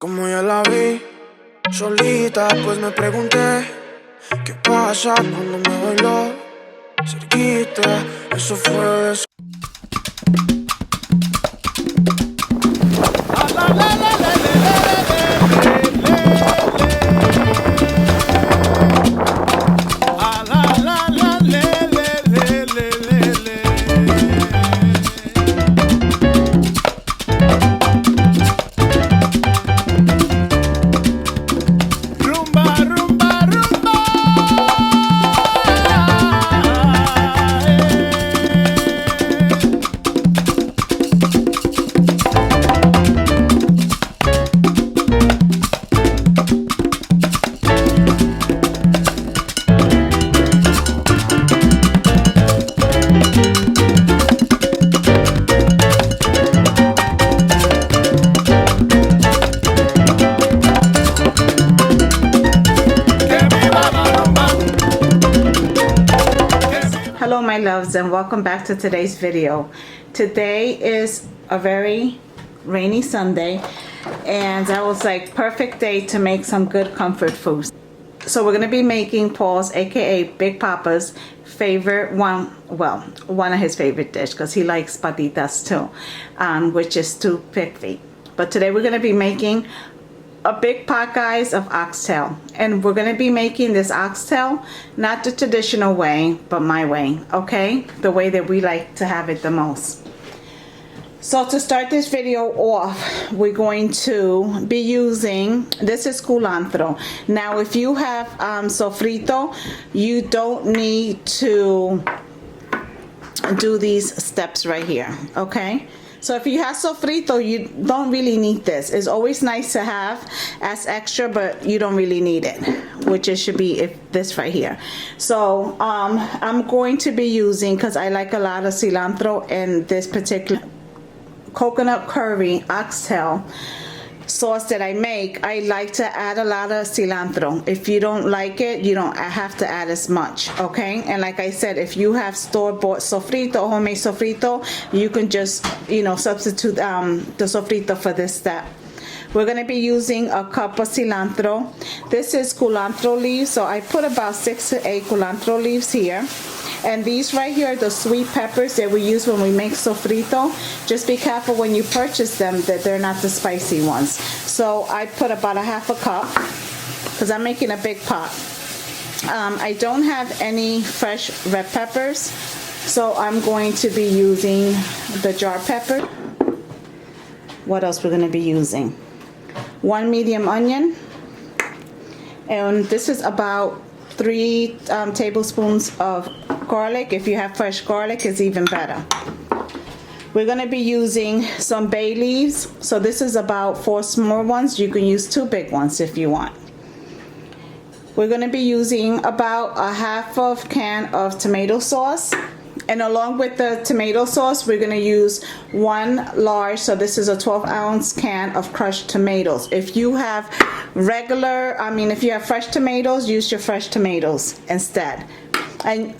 Como ya la vi solita, pues me pregunté qué pasa cuando me bailó cerquita. Eso fue de... Hello my loves, and welcome back to today's video. Today is a very rainy Sunday, and I was like, perfect day to make some good comfort foods. So we're going to be making Paul's, aka Big Papa's, favorite one of his favorite dish, because he likes patitas too, which is stewed pig feet. But today we're going to be making a big pot, guys, of oxtail, and we're going to be making this oxtail not the traditional way, but my way, okay, the way that we like to have it the most. So to start this video off, we're going to be using, this is culantro. Now if you have sofrito, you don't need to do these steps right here, okay? So if you have sofrito, you don't really need this. It's always nice to have as extra, but you don't really need it, which it should be this right here. So I'm going to be using, because I like a lot of cilantro in this particular coconut curry oxtail sauce that I make. I like to add a lot of cilantro. If you don't like it, you don't have to add as much, okay? And like I said, if you have store-bought sofrito, homemade sofrito, you can just, you know, substitute the sofrito for this step. We're going to be using a cup of cilantro. This is culantro leaves, so I put about 6 to 8 culantro leaves here. And these right here are the sweet peppers that we use when we make sofrito. Just be careful when you purchase them that they're not the spicy ones. So I put about a half a cup, because I'm making a big pot. I don't have any fresh red peppers, so I'm going to be using the jar pepper. What else we're going to be using? 1 medium onion, and this is about 3 tablespoons of garlic. If you have fresh garlic, it's even better. We're going to be using some bay leaves. So this is about 4 small ones. You can use 2 big ones if you want. We're going to be using about a half of can of tomato sauce. And along with the tomato sauce, we're going to use 1 large, so this is a 12-ounce can of crushed tomatoes. If you have if you have fresh tomatoes, use your fresh tomatoes instead. And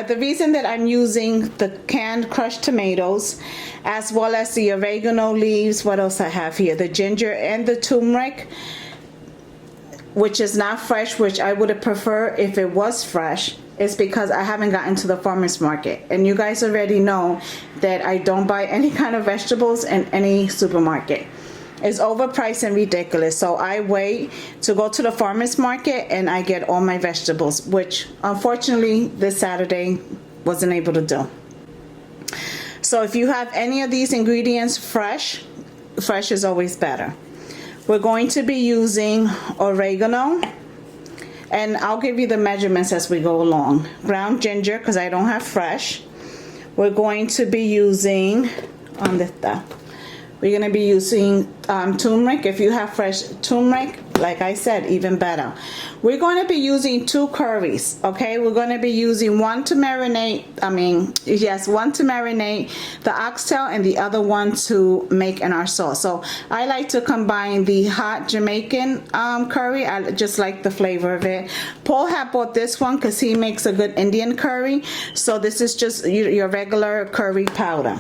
the reason that I'm using the canned crushed tomatoes, as well as the oregano leaves, what else I have here, the ginger and the turmeric, which is not fresh, which I would have preferred if it was fresh, is because I haven't gotten to the farmer's market. And you guys already know that I don't buy any kind of vegetables in any supermarket. It's overpriced and ridiculous. So I wait to go to the farmer's market and I get all my vegetables, which unfortunately this Saturday wasn't able to do. So if you have any of these ingredients fresh is always better. We're going to be using oregano, and I'll give you the measurements as we go along. Ground ginger, because I don't have fresh. We're going to be using we're going to be using turmeric. If you have fresh turmeric, like I said, even better. We're going to be using 2 curries, okay? We're going to be using one to marinate the oxtail, and the other one to make in our sauce. So I like to combine the hot Jamaican curry. I just like the flavor of it. Paul had bought this one because he makes a good Indian curry. So this is just your regular curry powder.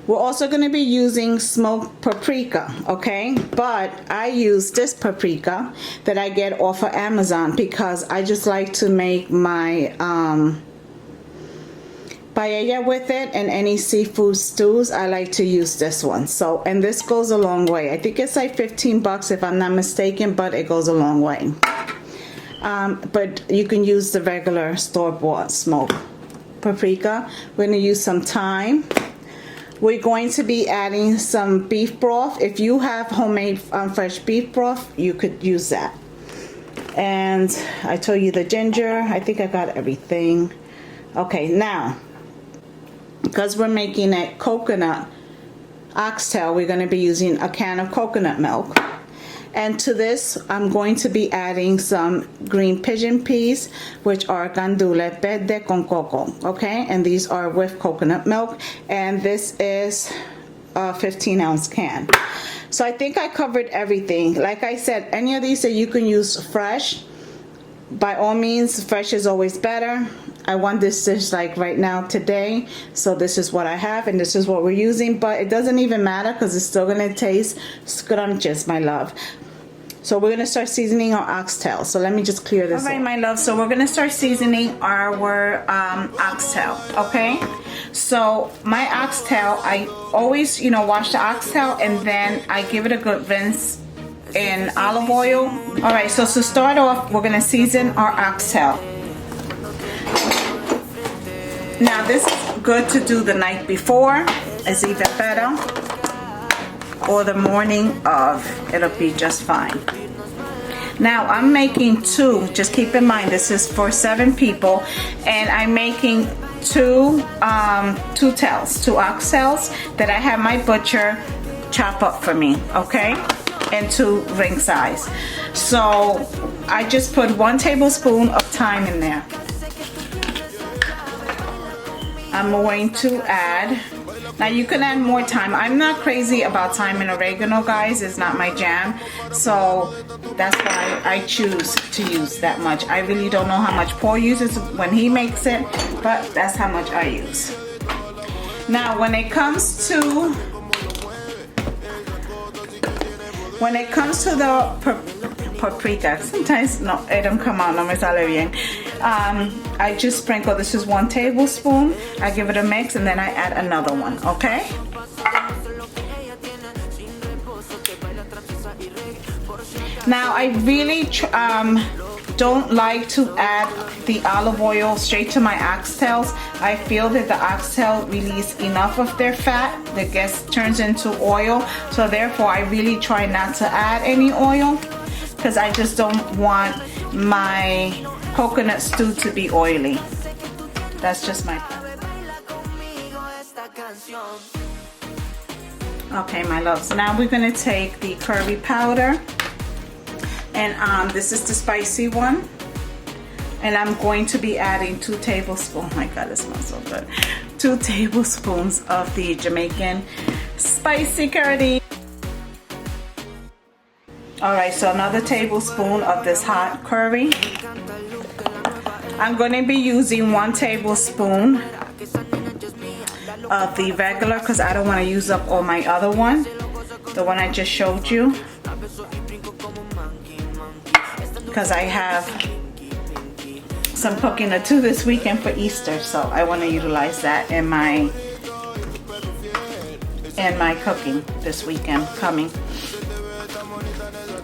We're also going to be using smoked paprika, okay? But I use this paprika that I get off of Amazon because I just like to make my paella with it, and any seafood stews I like to use this one. So, and this goes a long way. I think it's like 15 bucks if I'm not mistaken, but it goes a long way. But you can use the regular store-bought smoked paprika. We're going to use some thyme. We're going to be adding some beef broth. If you have homemade fresh beef broth, you could use that. And I told you the ginger. I think I got everything. Okay, now, because we're making a coconut oxtail, we're going to be using a can of coconut milk. And to this, I'm going to be adding some green pigeon peas, which are gandules verde con coco, okay? And these are with coconut milk, and this is a 15-ounce can. So I think I covered everything. Like I said, any of these that you can use fresh, by all means, fresh is always better. I want this dish like right now today, so this is what I have and this is what we're using, but it doesn't even matter because it's still gonna taste scrumptious, my love. So we're gonna start seasoning our oxtail. So let me just clear this. All right, my love, so we're gonna start seasoning our oxtail, okay? So my oxtail, I always, wash the oxtail and then I give it a good rinse in olive oil. All right, so to start off, we're gonna season our oxtail. Now this is good to do the night before, it's even better, or the morning of, it'll be just fine. Now I'm making two, just keep in mind this is for 7 people, and I'm making two oxtails that I have my butcher chop up for me, okay, into ring size. So I just put 1 tablespoon of thyme in there. I'm going to add, now you can add more thyme. I'm not crazy about thyme and oregano, guys. It's not my jam. So that's why I choose to use that much. I really don't know how much Paul uses when he makes it, but that's how much I use. Now when it comes to the paprika, sometimes no, it don't come out, no me sale bien. I just sprinkle, this is 1 tablespoon. I give it a mix and then I add another one, okay? Now I really don't like to add the olive oil straight to my oxtails. I feel that the oxtail release enough of their fat that turns into oil, so therefore I really try not to add any oil because I just don't want my coconut stew to be oily. That's just my plan. Okay, my love, so now we're gonna take the curry powder, and this is the spicy one, and I'm going to be adding 2 tablespoons. Oh my god, it smells so good. 2 tablespoons of the Jamaican spicy curry. Alright, so another tablespoon of this hot curry. I'm going to be using 1 tablespoon of the regular because I don't want to use up all my other one, the one I just showed you, because I have some cooking to do this weekend for Easter, so I want to utilize that in my cooking this weekend coming.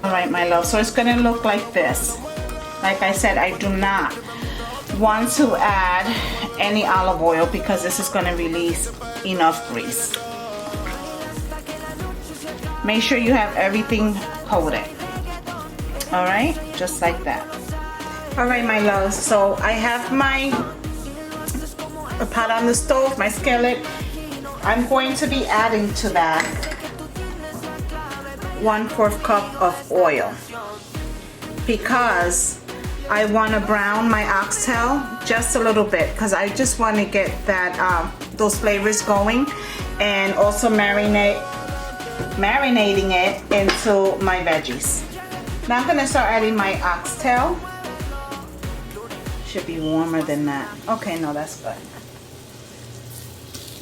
Alright, my love, so it's going to look like this. Like I said, I do not want to add any olive oil because this is going to release enough grease. Make sure you have everything coated. Alright, just like that. Alright, my loves, so I have my pot on the stove, my skillet. I'm going to be adding to that 1/4 cup of oil because I want to brown my oxtail just a little bit because I just want to get that those flavors going, and also marinating it into my veggies. Now I'm going to start adding my oxtail. Should be warmer than that. Okay, no, that's good.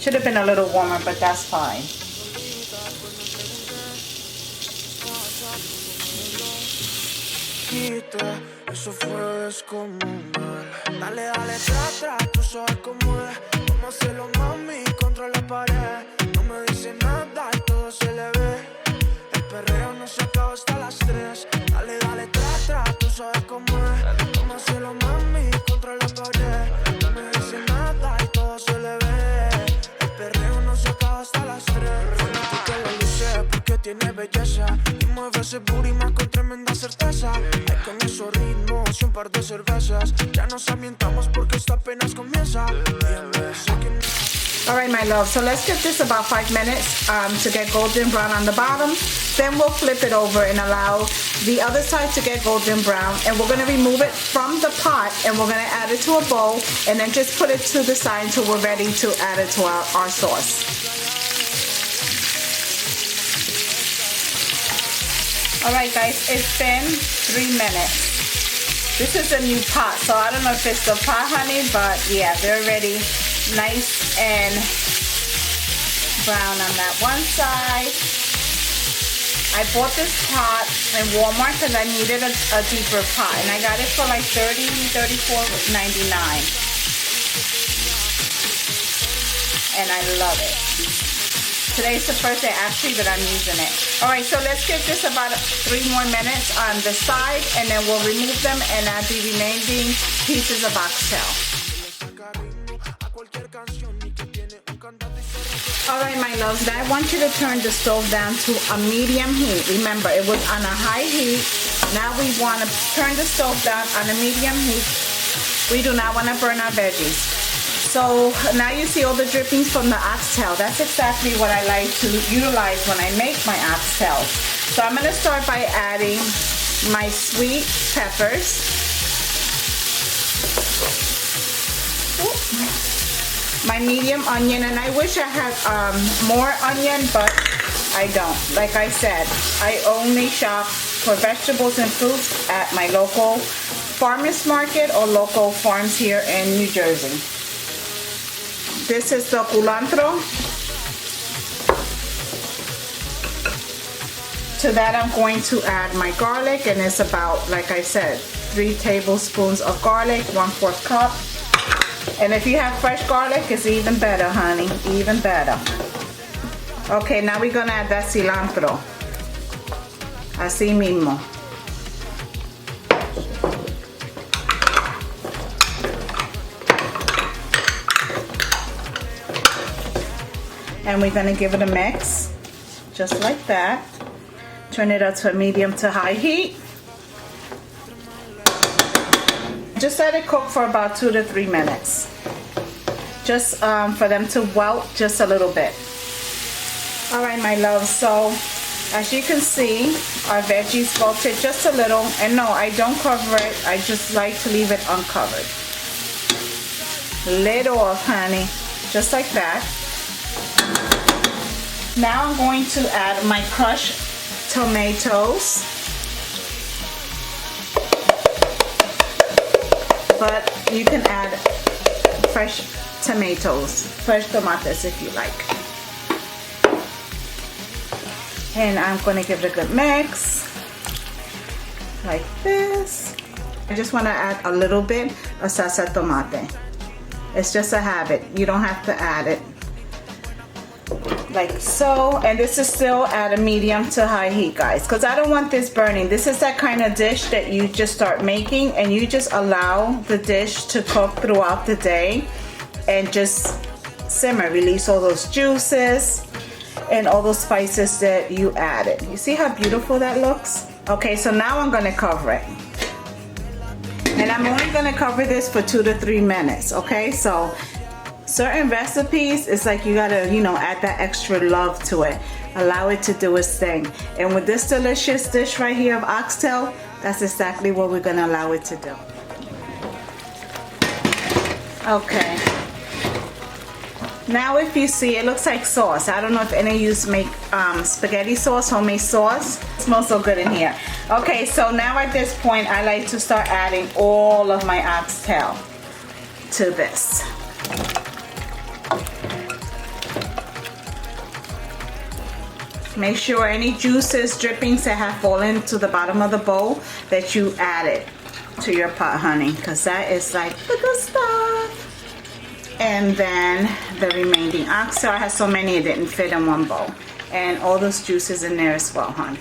Should have been a little warmer, but that's fine. Eso fue descomunal. Dale, dale, tra, tra, tú sabes cómo es. Vamos a hacerlo, mami, contra la pared. No me dice nada y todo se le ve. El perreo no se acaba hasta las 3. Dale, dale, tra, tra, tú sabes cómo es. Vamos a hacerlo, mami, contra la pared. No me dice nada y todo se le ve. El perreo no se acaba hasta las 3. Fanática la luce porque tiene belleza. Y mueve ese booty más con tremenda certeza. Hay con esos ritmos y un par de cervezas. Ya nos ambientamos porque esto apenas comienza. Alright, my love, so let's get this about 5 minutes to get golden brown on the bottom. Then we'll flip it over and allow the other side to get golden brown. And we're going to remove it from the pot and we're going to add it to a bowl and then just put it to the side until we're ready to add it to our sauce. Alright guys, it's been 3 minutes. This is a new pot, so I don't know if it's the pot, honey, but yeah, they're already nice and brown on that one side. I bought this pot in Walmart because I needed a deeper pot, and I got it for like $34.99. And I love it. Today's the first day actually that I'm using it. Alright, so let's give this about 3 more minutes on the side and then we'll remove them and add the remaining pieces of oxtail. Alright my loves, now I want you to turn the stove down to a medium heat. Remember, it was on a high heat. Now we want to turn the stove down on a medium heat. We do not want to burn our veggies. So now you see all the drippings from the oxtail. That's exactly what I like to utilize when I make my oxtails. So I'm going to start by adding my sweet peppers. My medium onion, and I wish I had more onion, but I don't. Like I said, I only shop for vegetables and fruits at my local farmers market or local farms here in New Jersey. This is the culantro. To that I'm going to add my garlic, and it's about, like I said, 3 tablespoons of garlic, 1/4 cup. And if you have fresh garlic, it's even better, honey, even better. Okay, now we're gonna add that cilantro. Así mismo. And we're gonna give it a mix, just like that. Turn it up to a medium to high heat. Just let it cook for about 2 to 3 minutes. Just for them to wilt just a little bit. All right, my love, so as you can see, our veggies wilted just a little. And no, I don't cover it. I just like to leave it uncovered. Lid off, honey, just like that. Now I'm going to add my crushed tomatoes. But you can add fresh tomatoes, fresh tomates if you like. And I'm going to give it a good mix, like this. I just want to add a little bit of salsa tomate. It's just a habit. You don't have to add it. Like so, and this is still at a medium to high heat, guys, because I don't want this burning. This is that kind of dish that you just start making and you just allow the dish to cook throughout the day and just simmer, release all those juices and all those spices that you added. You see how beautiful that looks? Okay, so now I'm gonna cover it. And I'm only gonna cover this for 2 to 3 minutes, okay? So certain recipes, it's like you gotta, you know, add that extra love to it. Allow it to do its thing. And with this delicious dish right here of oxtail, that's exactly what we're gonna allow it to do. Okay. Now if you see, it looks like sauce. I don't know if any of you make spaghetti sauce, homemade sauce. It smells so good in here. Okay, so now at this point, I like to start adding all of my oxtail to this. Make sure any juices, drippings that have fallen to the bottom of the bowl that you add it to your pot, honey, because that is like the good stuff. And then the remaining oxtail. I had so many it didn't fit in one bowl. And all those juices in there as well, honey.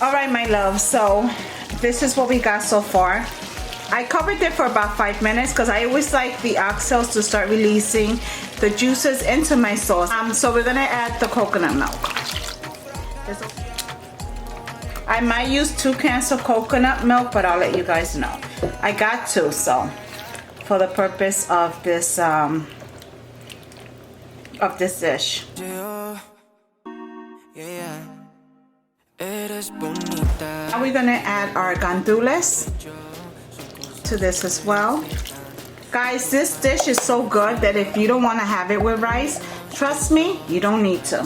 Alright, my love, so this is what we got so far. I covered it for about 5 minutes because I always like the oxtails to start releasing the juices into my sauce. So we're gonna add the coconut milk. I might use 2 cans of coconut milk, but I'll let you guys know. I got 2, so for the purpose of this dish. Now we're gonna add our gandules to this as well. Guys, this dish is so good that if you don't want to have it with rice, trust me, you don't need to,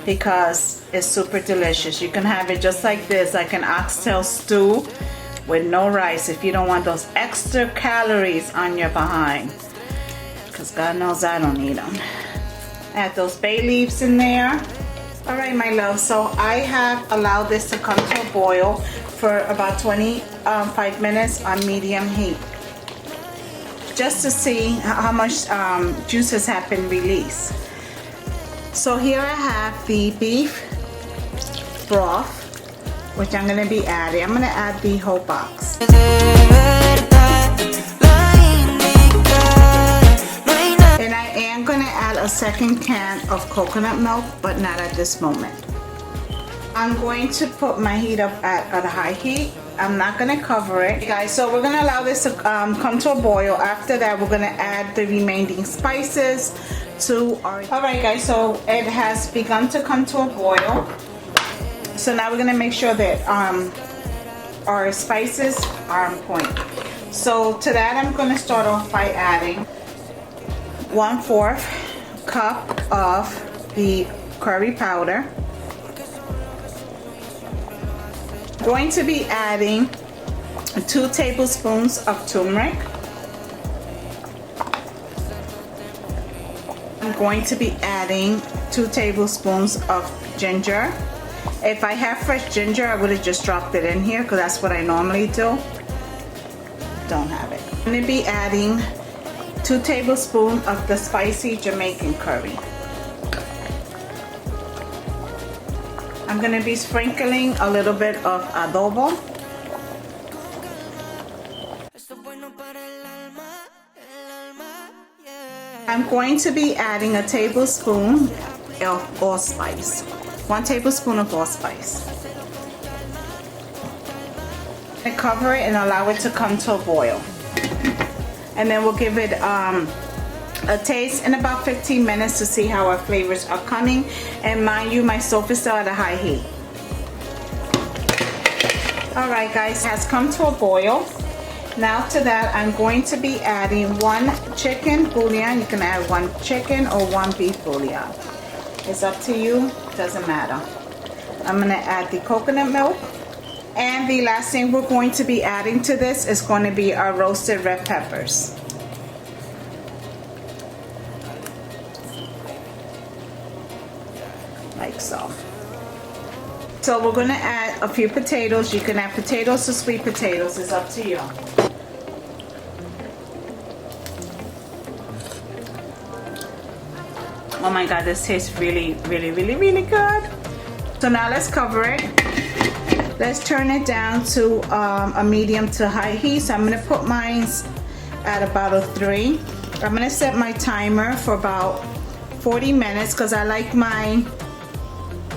because it's super delicious. You can have it just like this, like an oxtail stew with no rice, if you don't want those extra calories on your behind, because God knows I don't need them. Add those bay leaves in there. Alright, my love, so I have allowed this to come to a boil for about 25 minutes on medium heat, just to see how much juices have been released. So here I have the beef broth, which I'm going to be adding. I'm going to add the whole box. And I am going to add a second can of coconut milk, but not at this moment. I'm going to put my heat up at a high heat. I'm not going to cover it. Guys, so we're going to allow this to come to a boil. After that, we're going to add the remaining spices to our... Alright guys, so it has begun to come to a boil. So now we're going to make sure that our spices are on point. So to that, I'm going to start off by adding 1/4 cup of the curry powder. Going to be adding 2 tablespoons of turmeric. I'm going to be adding 2 tablespoons of ginger. If I have fresh ginger, I would have just dropped it in here because that's what I normally do. Don't have it. I'm going to be adding 2 tablespoons of the spicy Jamaican curry. I'm going to be sprinkling a little bit of adobo. I'm going to be adding a tablespoon of allspice. 1 tablespoon of allspice. And cover it and allow it to come to a boil. And then we'll give it a taste in about 15 minutes to see how our flavors are coming. And mind you, my stove is still at a high heat. Alright guys, it has come to a boil. Now to that, I'm going to be adding 1 chicken bouillon. You can add 1 chicken or 1 beef bouillon. It's up to you, doesn't matter. I'm going to add the coconut milk. And the last thing we're going to be adding to this is going to be our roasted red peppers. Like so. So we're going to add a few potatoes. You can add potatoes or sweet potatoes. It's up to you. Oh my God, this tastes really, really, really, really good. So now let's cover it. Let's turn it down to a medium to high heat. So I'm going to put mine at about a 3. I'm going to set my timer for about 40 minutes because I like my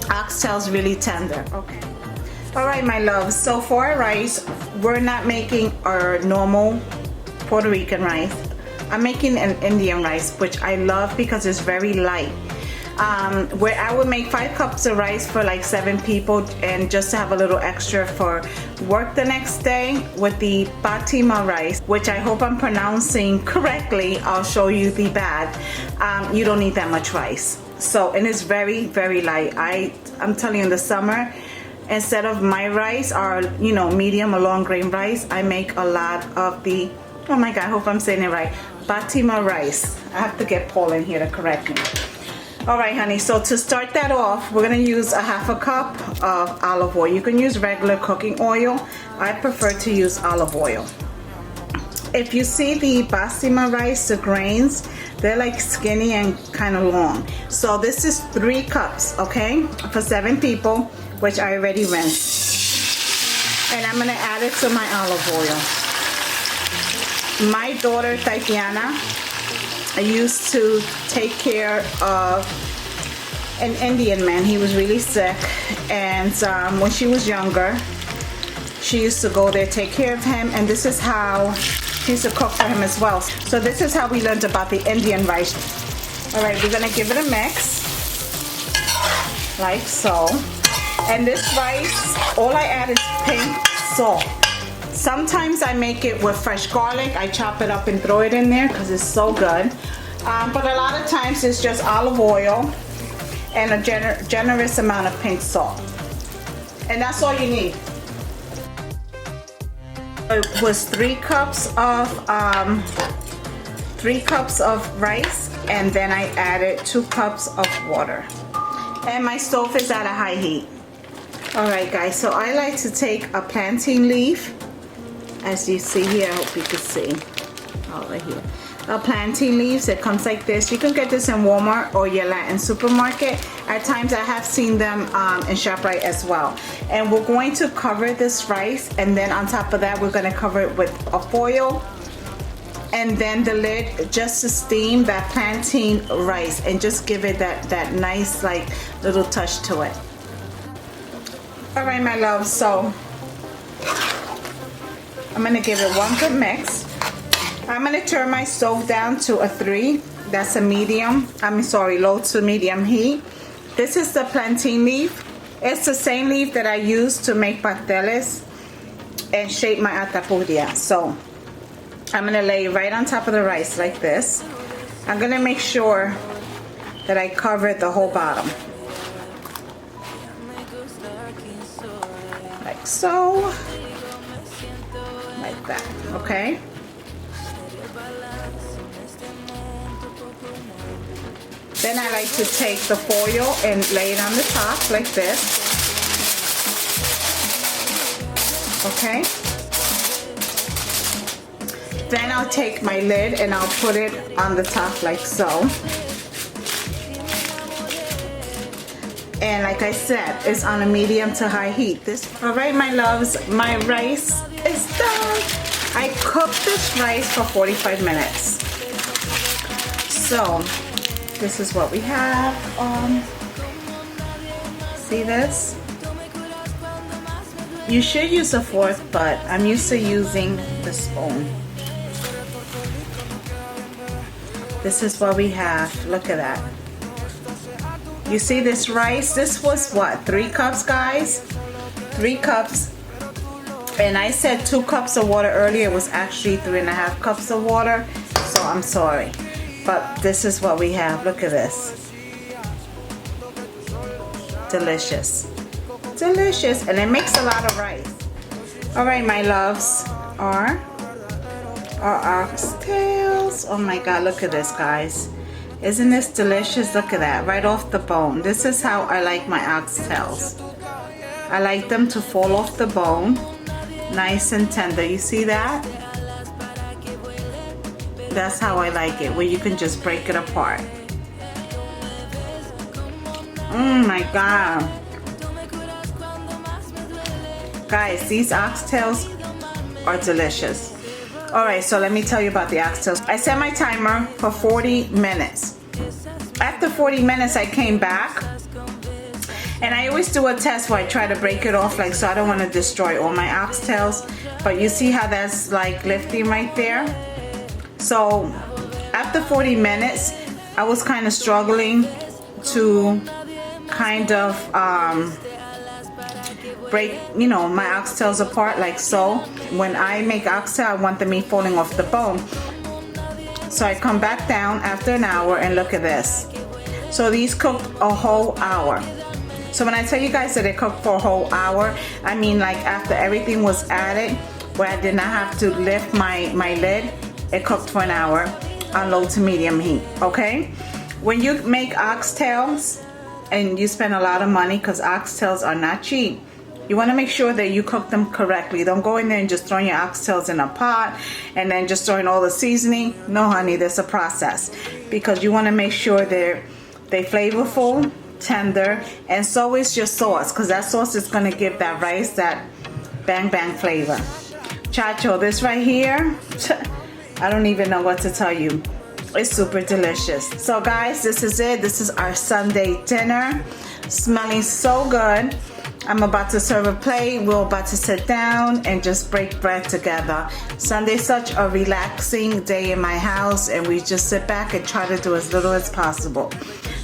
oxtails really tender. Okay. Alright my loves, so for our rice, we're not making our normal Puerto Rican rice. I'm making an Indian rice, which I love because it's very light. Where I would make 5 cups of rice for like 7 people, and just to have a little extra for work the next day with the Fatima rice, which I hope I'm pronouncing correctly. I'll show you the bag. You don't need that much rice. So, and it's very, very light. I'm telling you, in the summer, instead of my rice or, you know, medium or long grain rice, I make a lot of the, oh my God, I hope I'm saying it right, basmati rice. I have to get Paul in here to correct me. All right, honey, so to start that off, we're gonna use a half a cup of olive oil. You can use regular cooking oil. I prefer to use olive oil. If you see the basmati rice, the grains, they're like skinny and kind of long. So this is 3 cups, okay, for 7 people, which I already rinsed. And I'm gonna add it to my olive oil. My daughter, Tatiana, used to take care of an Indian man. He was really sick, and when she was younger, she used to go there, take care of him, and this is how she used to cook for him as well. So this is how we learned about the Indian rice. All right, we're gonna give it a mix, like so. And this rice, all I add is pink salt. Sometimes I make it with fresh garlic. I chop it up and throw it in there because it's so good. But a lot of times it's just olive oil and a generous amount of pink salt. And that's all you need. It was 3 cups of rice, and then I added 2 cups of water. And my stove is at a high heat. All right, guys, so I like to take a plantain leaf. As you see here, I hope you can see, over here. A plantain leaves, it comes like this. You can get this in Walmart or your Latin supermarket. At times I have seen them in ShopRite as well. And we're going to cover this rice, and then on top of that, we're gonna cover it with a foil, and then the lid just to steam that plantain rice and just give it that nice like little touch to it. All right, my love, so I'm gonna give it one good mix. I'm gonna turn my stove down to a 3. That's a medium, low to medium heat. This is the plantain leaf. It's the same leaf that I use to make pasteles and shape my atapuria. So I'm gonna lay it right on top of the rice like this. I'm gonna make sure that I cover the whole bottom. Like so. Like that, okay? Then I like to take the foil and lay it on the top like this. Okay? Then I'll take my lid and I'll put it on the top like so. And like I said, it's on a medium to high heat. All right, my loves, my rice is done. I cooked this rice for 45 minutes. So this is what we have. See this? You should use a fork, but I'm used to using the spoon. This is what we have. Look at that. You see this rice? This was what, 3 cups, guys? 3 cups. And I said 2 cups of water earlier. It was actually 3.5 cups of water. So I'm sorry. But this is what we have. Look at this. Delicious. Delicious. And it makes a lot of rice. Alright, my loves. Our oxtails. Oh my God, look at this, guys. Isn't this delicious? Look at that, right off the bone. This is how I like my oxtails. I like them to fall off the bone, nice and tender. You see that? That's how I like it, where you can just break it apart. Oh my God. Guys, these oxtails are delicious. Alright, so let me tell you about the oxtails. I set my timer for 40 minutes. After 40 minutes, I came back. And I always do a test where I try to break it off, like, so I don't want to destroy all my oxtails. But you see how that's like lifting right there? So after 40 minutes, I was kind of struggling to kind of break, you know, my oxtails apart like so. When I make oxtail, I want the meat falling off the bone. So I come back down after an hour and look at this. So these cooked a whole hour. So when I tell you guys that it cooked for a whole hour, I mean like after everything was added, where I did not have to lift my lid, it cooked for an hour on low to medium heat, okay? When you make oxtails and you spend a lot of money, because oxtails are not cheap, you want to make sure that you cook them correctly. Don't go in there and just throw your oxtails in a pot and then just throwing all the seasoning. No, honey, there's a process, because you want to make sure they're flavorful, tender, and so is your sauce, because that sauce is going to give that rice that bang bang flavor. Chacho, this right here, I don't even know what to tell you. It's super delicious. So guys, this is it. This is our Sunday dinner. Smelling so good. I'm about to serve a plate. We're about to sit down and just break bread together. Sunday's such a relaxing day in my house, and we just sit back and try to do as little as possible.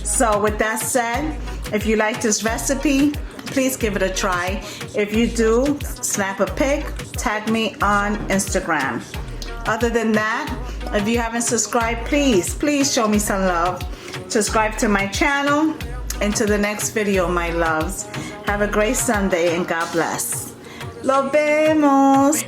So with that said, if you like this recipe, please give it a try. If you do, snap a pic, tag me on Instagram. Other than that, if you haven't subscribed, please show me some love. Subscribe to my channel. Until the next video, my loves. Have a great Sunday and God bless. Lo vemos.